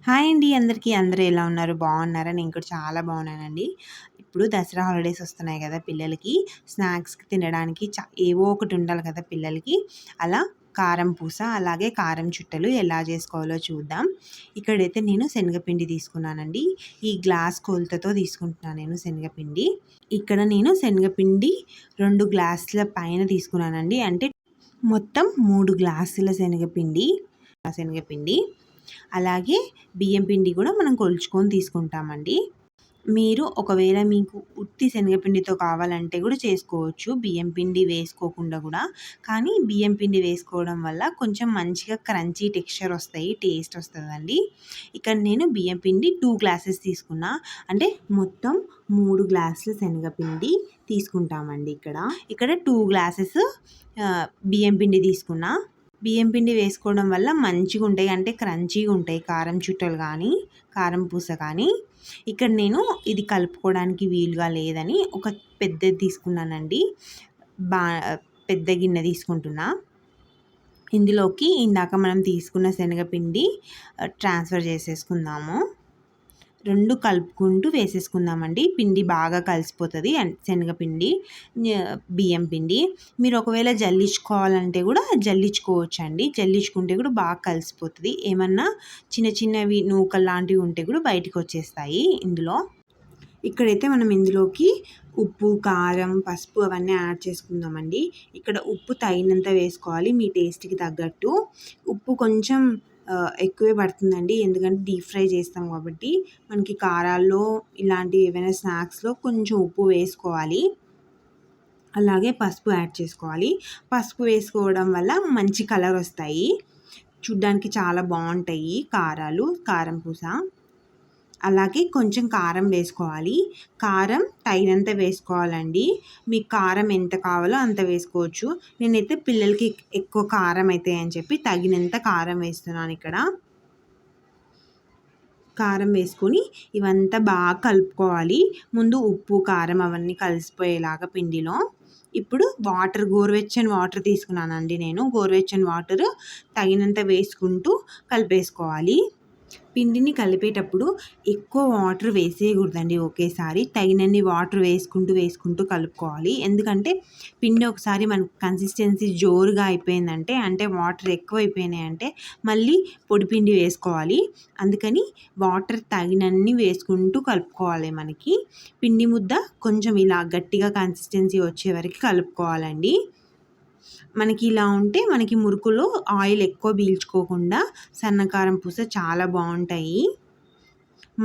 Hi అండి అందరికీ. అందరూ ఎలా ఉన్నారు? బాగున్నారా? నేను కూడా చాలా బాగున్నానండి. ఇప్పుడు దసరా హాలిడేస్ వస్తున్నాయి కదా పిల్లలకి. స్నాక్స్‌కి తినడానికి ఏవో ఒకటి ఉండాలి కదా పిల్లలకి. అలా కారం పూస, అలాగే కారం చుట్టలు ఎలా చేసుకోవాలో చూద్దాం. ఇక్కడైతే నేను శనగపిండి తీసుకున్నానండి. ఈ గ్లాస్ కొలతతో తీసుకుంటున్నాను నేను శనగపిండి. ఇక్కడ నేను శనగపిండి 2 గ్లాసుల పైన తీసుకున్నానండి. అంటే మొత్తం 3 గ్లాసుల శనగపిండి. అలాగే బియ్యం పిండి కూడా మనం కొలుచుకొని తీసుకుంటామండి. మీరు ఒకవేళ మీకు ఉత్తి శనగపిండితో కావాలంటే కూడా చేసుకోవచ్చు, బియ్యం పిండి వేసుకోకుండా కూడా. కానీ బియ్యం పిండి వేసుకోవడం వల్ల కొంచెం మంచిగా క్రంచీ టెక్స్చర్ వస్తాయి, టేస్ట్ వస్తుందండి. ఇక్కడ నేను బియ్యం పిండి 2 గ్లాసెస్ తీసుకున్నా. అంటే మొత్తం 3 గ్లాసుల శనగపిండి తీసుకుంటామండి. ఇక్కడ 2 గ్లాసెస్ బియ్యం పిండి తీసుకున్నా. బియ్యం పిండి వేసుకోవడం వల్ల మంచిగా ఉంటాయి, అంటే క్రంచీగా ఉంటాయి కారం చుట్టలు కానీ కారం పూస కానీ. ఇక్కడ నేను ఇది కలుపుకోవడానికి వీలుగా లేదని ఒక పెద్దది తీసుకున్నానండి. పెద్ద గిన్నె తీసుకుంటున్నా. ఇందులోకి ఇందాక మనం తీసుకున్న శనగపిండి ట్రాన్స్ఫర్ చేసేసుకుందాము. 2 కలుపుకుంటూ వేసేసుకుందామండి. పిండి బాగా కలిసిపోతుంది, శనగపిండి బియ్యం పిండి. మీరు ఒకవేళ జల్లించుకోవాలంటే కూడా జల్లించుకోవచ్చండి. జల్లించుకుంటే కూడా బాగా కలిసిపోతుంది. ఏమన్నా చిన్న చిన్నవి నూకలు లాంటివి ఉంటే కూడా బయటకు వచ్చేస్తాయి ఇందులో. ఇక్కడైతే మనం ఇందులోకి ఉప్పు, కారం, పసుపు అవన్నీ యాడ్ చేసుకుందామండి. ఇక్కడ ఉప్పు తగినంత వేసుకోవాలి, మీ టేస్ట్కి తగ్గట్టు. ఉప్పు కొంచెం ఎక్కువే పడుతుందండి, ఎందుకంటే డీప్ ఫ్రై చేస్తాం కాబట్టి మనకి కారాల్లో ఇలాంటి ఏవైనా స్నాక్స్లో కొంచెం ఉప్పు వేసుకోవాలి. అలాగే పసుపు యాడ్ చేసుకోవాలి. పసుపు వేసుకోవడం వల్ల మంచి కలర్ వస్తాయి, చూడ్డానికి చాలా బాగుంటాయి కారం పూస. అలాగే కొంచెం కారం వేసుకోవాలి. కారం తగినంత వేసుకోవాలండి. మీకు కారం ఎంత కావాలో అంత వేసుకోవచ్చు. నేనైతే పిల్లలకి ఎక్కువ కారం అవుతాయి అని చెప్పి తగినంత కారం వేస్తున్నాను. ఇక్కడ కారం వేసుకొని ఇవంతా బాగా కలుపుకోవాలి. ముందు ఉప్పు, కారం అవన్నీ కలిసిపోయేలాగా పిండిలో. ఇప్పుడు గోరువెచ్చని వాటర్ తీసుకున్నానండి నేను. గోరువెచ్చని వాటర్ తగినంత వేసుకుంటూ కలిపేసుకోవాలి. పిండిని కలిపేటప్పుడు ఎక్కువ వాటర్ వేసేయకూడదండి ఒకేసారి. తగినన్ని వాటర్ వేసుకుంటూ కలుపుకోవాలి. ఎందుకంటే పిండి ఒకసారి మనకు కన్సిస్టెన్సీ జోరుగా అయిపోయిందంటే, అంటే వాటర్ ఎక్కువ అయిపోయినాయంటే మళ్ళీ పొడి పిండి వేసుకోవాలి. అందుకని వాటర్ తగినన్ని వేసుకుంటూ కలుపుకోవాలి. మనకి పిండి ముద్ద కొంచెం ఇలా గట్టిగా కన్సిస్టెన్సీ వచ్చే వరకు కలుపుకోవాలండి. మనకి ఇలా ఉంటే మనకి మురుకులో ఆయిల్ ఎక్కువ పీల్చుకోకుండా సన్నకారం పూస చాలా బాగుంటాయి.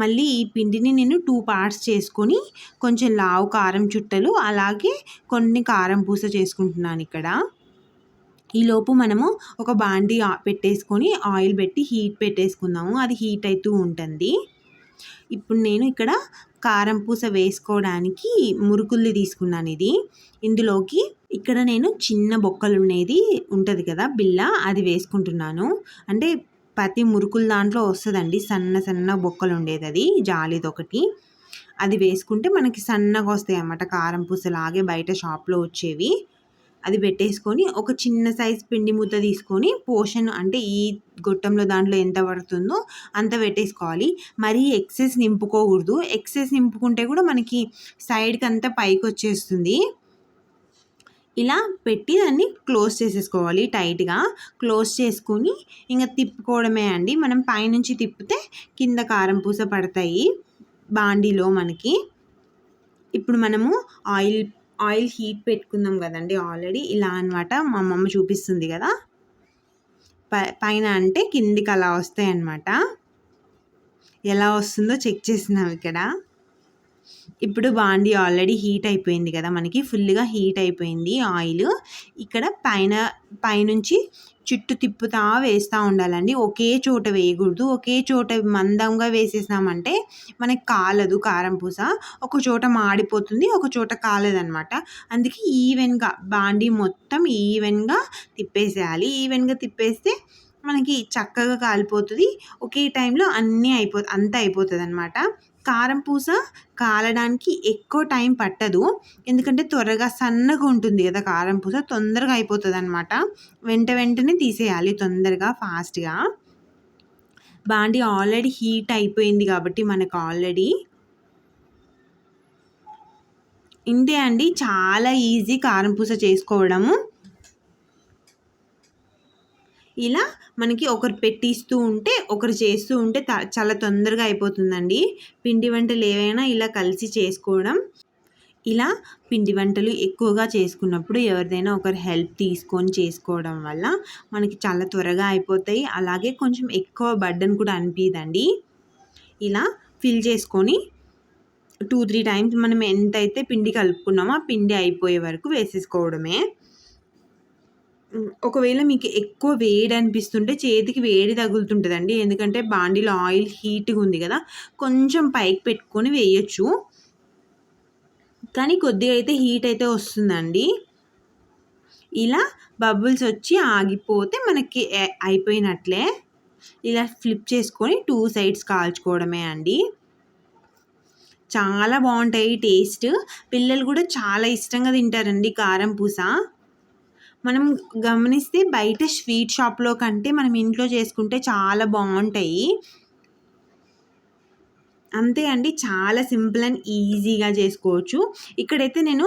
మళ్ళీ ఈ పిండిని నేను 2 పార్ట్స్ చేసుకొని కొంచెం లావు కారం చుట్టలు, అలాగే కొన్ని కారం పూస చేసుకుంటున్నాను ఇక్కడ. ఈలోపు మనము ఒక బాండీ పెట్టేసుకొని ఆయిల్ పెట్టి హీట్ పెట్టేసుకుందాము. అది హీట్ అవుతూ ఉంటుంది. ఇప్పుడు నేను ఇక్కడ కారం పూస వేసుకోవడానికి మురుకుల్ని తీసుకున్నాను. ఇందులోకి ఇక్కడ నేను చిన్న బొక్కలు ఉండేది ఉంటుంది కదా బిళ్ళ, అది వేసుకుంటున్నాను. అంటే ప్రతి మురుకుల దాంట్లో వస్తుందండి సన్న సన్న బొక్కలు ఉండేది, అది జాలిదొకటి. అది వేసుకుంటే మనకి సన్నగా వస్తాయి అన్నమాట, కారం పూసలాగే బయట షాప్లో వచ్చేవి. అది పెట్టేసుకొని ఒక చిన్న సైజ్ పిండి ముద్ద తీసుకొని పోర్షన్, అంటే ఈ గొట్టంలో దాంట్లో ఎంత పడుతుందో అంత పెట్టేసుకోవాలి. మరీ ఎక్సెస్ నింపుకోకూడదు. ఎక్సెస్ నింపుకుంటే కూడా మనకి సైడ్కి అంతా పైకి వచ్చేస్తుంది. ఇలా పెట్టి దాన్ని క్లోజ్ చేసేసుకోవాలి. టైట్గా క్లోజ్ చేసుకొని ఇంకా తిప్పుకోవడమే అండి. మనం పైనుంచి తిప్పితే కింద కారం పూస పడతాయి బాండీలో మనకి. ఇప్పుడు మనము ఆయిల్ హీట్ పెట్టుకుందాం కదండి ఆల్రెడీ. ఇలా అనమాట మా అమ్మమ్మ చూపిస్తుంది కదా, పైన అంటే కిందికి అలా వస్తాయి అన్నమాట. ఎలా వస్తుందో చెక్ చేసినాం ఇక్కడ. ఇప్పుడు బాండీ ఆల్రెడీ హీట్ అయిపోయింది కదా, మనకి ఫుల్గా హీట్ అయిపోయింది ఆయిల్. ఇక్కడ పైనుంచి చుట్టూ తిప్పుతా వేస్తూ ఉండాలండి. ఒకే చోట వేయకూడదు. ఒకే చోట మందంగా వేసేసామంటే మనకి కాలదు కారం పూస. ఒక చోట మాడిపోతుంది, ఒక చోట కాలదనమాట. అందుకే ఈవెన్గా బాండీ మొత్తం ఈవెన్గా తిప్పేసేయాలి. ఈవెన్గా తిప్పేస్తే మనకి చక్కగా కాలిపోతుంది. ఒకే టైంలో అంతా అయిపోతుంది అనమాట. కారం పూస కాలడానికి ఎక్కువ టైం పట్టదు, ఎందుకంటే త్వరగా సన్నగా ఉంటుంది కదా కారం పూస, తొందరగా అయిపోతుంది అనమాట. వెంటనే తీసేయాలి తొందరగా, ఫాస్ట్గా. బాండి ఆల్రెడీ హీట్ అయిపోయింది కాబట్టి మనకు ఆల్రెడీ ఇంతే అండి, చాలా ఈజీ కారం పూస చేసుకోవడము. ఇలా మనకి ఒకరు పెట్టిస్తూ ఉంటే ఒకరు చేస్తూ ఉంటే చాలా తొందరగా అయిపోతుందండి. పిండి వంటలు ఏవైనా ఇలా కలిసి చేసుకోవడం. ఇలా పిండి వంటలు ఎక్కువగా చేసుకున్నప్పుడు ఎవరిదైనా ఒకరు హెల్ప్ తీసుకొని చేసుకోవడం వల్ల మనకి చాలా త్వరగా అయిపోతాయి. అలాగే కొంచెం ఎక్కువ బర్డెన్ కూడా అనిపియదండి. ఇలా ఫిల్ చేసుకొని 2-3 టైమ్స్ మనం ఎంతైతే పిండి కలుపుకున్నామో ఆ పిండి అయిపోయే వరకు వేసేసుకోవడమే. ఒకవేళ మీకు ఎక్కువ వేడి అనిపిస్తుంటే చేతికి వేడి తగులుతుంటుందండి. ఎందుకంటే బాండీలో ఆయిల్ హీట్‌గా ఉంది కదా! కొంచెం పైకి పెట్టుకొని వేయొచ్చు. కానీ కొద్దిగా అయితే హీట్ అయితే వస్తుందండి. ఇలా బబుల్స్ వచ్చి ఆగిపోతే మనకి అయిపోయినట్లే. ఇలా ఫ్లిప్ చేసుకొని 2 సైడ్స్ కాల్చుకోవడమే అండి. చాలా బాగుంటాయి టేస్ట్. పిల్లలు కూడా చాలా ఇష్టంగా తింటారండి కారం పూస. మనం గమనిస్తే బయట స్వీట్ షాప్‌లో కంటే మనం ఇంట్లో చేసుకుంటే చాలా బాగుంటాయి. అంతే అండి, చాలా సింపుల్ అండ్ ఈజీగా చేసుకోవచ్చు. ఇక్కడైతే నేను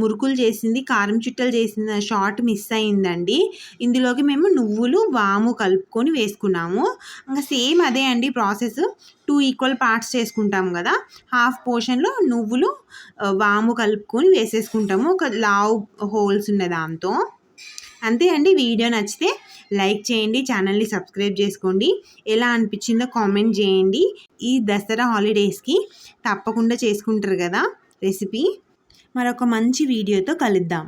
మురుకులు చేసింది, కారం చుట్టలు చేసిన షార్ట్ మిస్ అయిందండి. ఇందులోకి మేము నువ్వులు, వాము కలుపుకొని వేసుకున్నాము. ఇంకా సేమ్ అదే అండి ప్రాసెస్. 2 ఈక్వల్ పార్ట్స్ చేసుకుంటాం కదా! హాఫ్ పోర్షన్‌లో నువ్వులు, వాము కలుపుకొని వేసేసుకుంటాము ఒక లావు హోల్స్ ఉన్న దాంతో. అంతే అండి. వీడియో నచ్చితే లైక్ చేయండి, ఛానల్ని సబ్స్క్రైబ్ చేసుకోండి. ఎలా అనిపించిందో కామెంట్ చేయండి. ఈ దసరా హాలిడేస్కి తప్పకుండా చేసుకుంటారు కదా రెసిపీ. మరొక మంచి వీడియోతో కలుద్దాం.